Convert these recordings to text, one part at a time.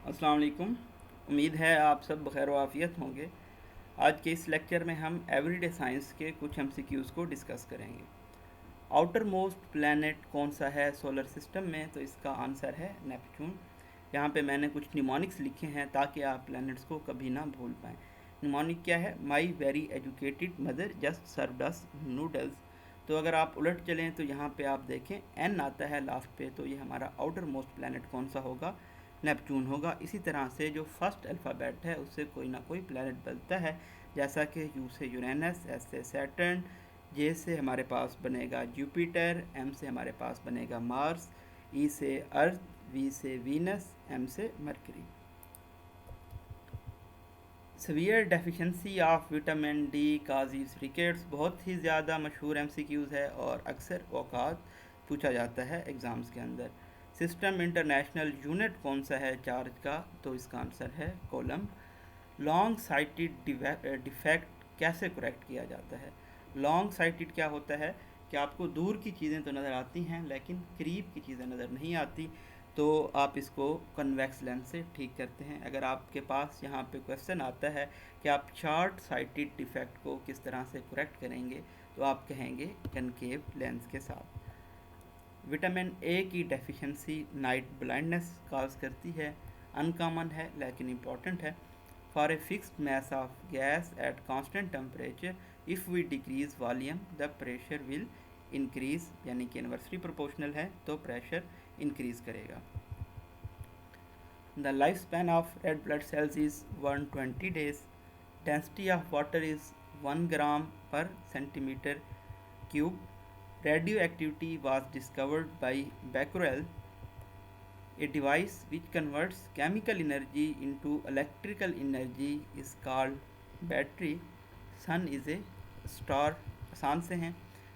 अस्सलाम वालेकुम। उम्मीद है आप सब बखैर वाफ़ियत होंगे। आज के इस लेक्चर में हम एवरीडे साइंस के कुछ एमसीक्यूज़ को डिस्कस करेंगे। आउटर मोस्ट प्लैनेट कौन सा है सोलर सिस्टम में? तो इसका आंसर है नेपच्यून। यहाँ पे मैंने कुछ निमोनिक्स लिखे हैं ताकि आप प्लैनेट्स को कभी ना भूल पाएँ। निमोनिक क्या है? My very educated mother just served us noodles. तो अगर आप उलट चलें तो यहाँ पे आप देखें एन आता है लास्ट पे, तो ये हमारा आउटर मोस्ट प्लैनेट कौन सा होगा? नेपच्यून होगा। इसी तरह से जो फर्स्ट अल्फ़ाबेट है उससे कोई ना कोई प्लैनेट बनता है, जैसा कि यू से यूरेनस, एस से सैटर्न, जे से हमारे पास बनेगा जुपिटर, एम से हमारे पास बनेगा मार्स, ई से अर्थ, वी से वीनस, एम से Mercury. Severe deficiency of vitamin D causes rickets बहुत ही ज़्यादा मशहूर एमसीक्यूज़ है और अक्सर औकात पूछा जाता है एग्ज़ाम्स के अंदर। सिस्टम इंटरनेशनल यूनिट कौन सा है चार्ज का? तो इसका आंसर है कोलम। लॉन्ग साइटेड डिफेक्ट कैसे करेक्ट किया जाता है? लॉन्ग साइटेड क्या होता है कि आपको दूर की चीज़ें तो नज़र आती हैं लेकिन करीब की चीज़ें नज़र नहीं आती, तो आप इसको कन्वेक्स लेंस से ठीक करते हैं। अगर आपके पास यहाँ पे क्वेश्चन आता है कि आप शॉर्ट साइटेड डिफेक्ट को किस तरह से करेक्ट करेंगे, तो आप कहेंगे कनकेव लेंस के साथ। विटामिन ए की डेफिशिएंसी नाइट ब्लाइंडनेस काज करती है। अनकॉमन है लेकिन इम्पॉर्टेंट है। For a fixed mass of gas at constant temperature, if we decrease volume the pressure will increase, यानी कि इन्वर्सली प्रोपोर्शनल है तो प्रेशर इंक्रीज करेगा। The lifespan of red blood cells is 120 days. Density of water is 1 gram per centimeter cube. Radioactivity was discovered by Becquerel. A device which converts chemical energy into electrical energy is called battery. Sun is a star, आसान से हैं।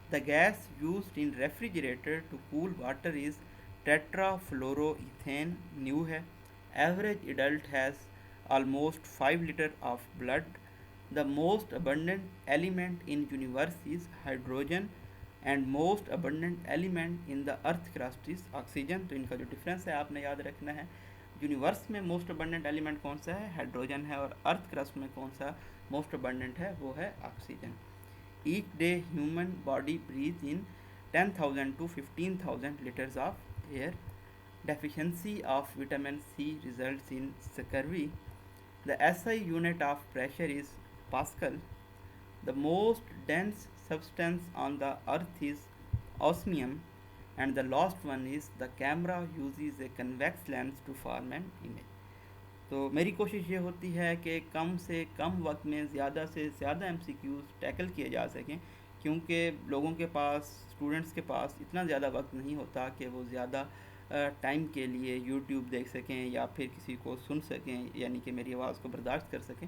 The gas used in refrigerator to cool water is tetrafluoroethane, new है। Average adult has almost 5 liter of blood. The most abundant element in universe is hydrogen and most abundant element in the earth crust is oxygen. तो इनका जो difference है आपने याद रखना है। Universe में मोस्ट अबंडेंट एलिमेंट कौन सा है? हाइड्रोजन है। और अर्थ क्रस्ट में कौन सा मोस्ट अबंडेंट है? वो है oxygen. Each day human body breathe in 10,000 to 15,000 litres of air. Deficiency of vitamin C results in scurvy. The SI unit of pressure is pascal. The most dense substance on the earth is osmium, and the last one is the camera uses a convex lens to form an image. तो मेरी कोशिश ये होती है कि कम से कम वक्त में ज़्यादा से ज़्यादा एमसीक्यूज़ टैकल किए जा सकें, क्योंकि लोगों के पास, स्टूडेंट्स के पास इतना ज़्यादा वक्त नहीं होता कि वो ज़्यादा टाइम के लिए यूट्यूब देख सकें या फिर किसी को सुन सकें, यानी कि मेरी आवाज़ को बर्दाश्त कर सकें।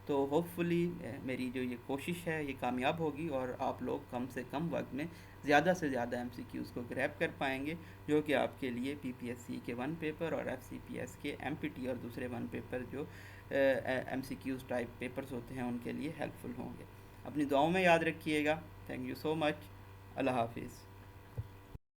तो होपफुली मेरी जो ये कोशिश है ये कामयाब होगी और आप लोग कम से कम वक्त में ज़्यादा से ज़्यादा एमसीक्यूज़ को ग्रैब कर पाएंगे, जो कि आपके लिए पीपीएससी के वन पेपर और एफसीपीएस के एमपीटी और दूसरे वन पेपर जो एमसीक्यूज़ टाइप पेपर्स होते हैं उनके लिए हेल्पफुल होंगे। अपनी दुआओं में याद रखिएगा। Thank you so much. अल्लाह हाफिज़।